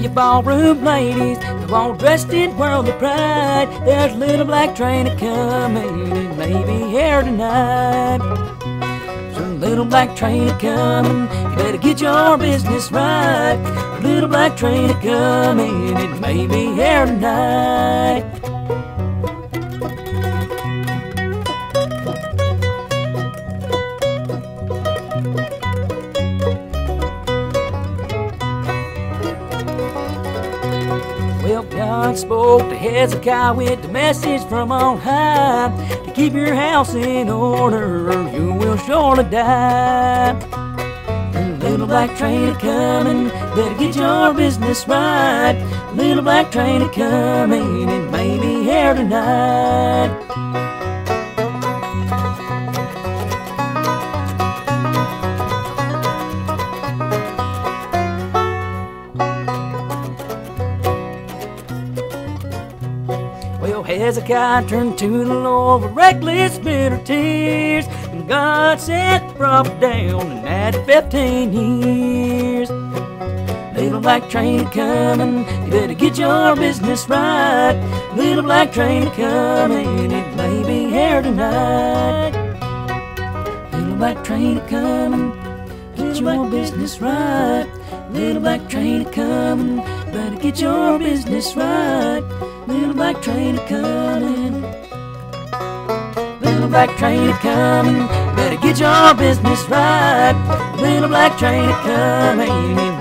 you ballroom ladies, they're all dressed in worldly pride. There's a little black train a-coming, it may be here tonight. There's a little black train a-coming, you better get your business right. A little black train a-coming, it may be here tonight. Well, God spoke to Hezekiah with the message from on high to keep your house in order or you will surely die. Little black train a-coming, better get your business right. Little black train a-coming, it may be here tonight. Well, Hezekiah turned to the Lord with reckless, bitter tears, and God set the prophet down and added 15 years. Little black train a-coming, you better get your business right. Little black train a-coming, it may be here tonight. Little black train a-coming, get your business right. Little black train a-coming, better get your business right. Little black train a-coming, little black train a-coming, better get your business right. Little black train a-coming.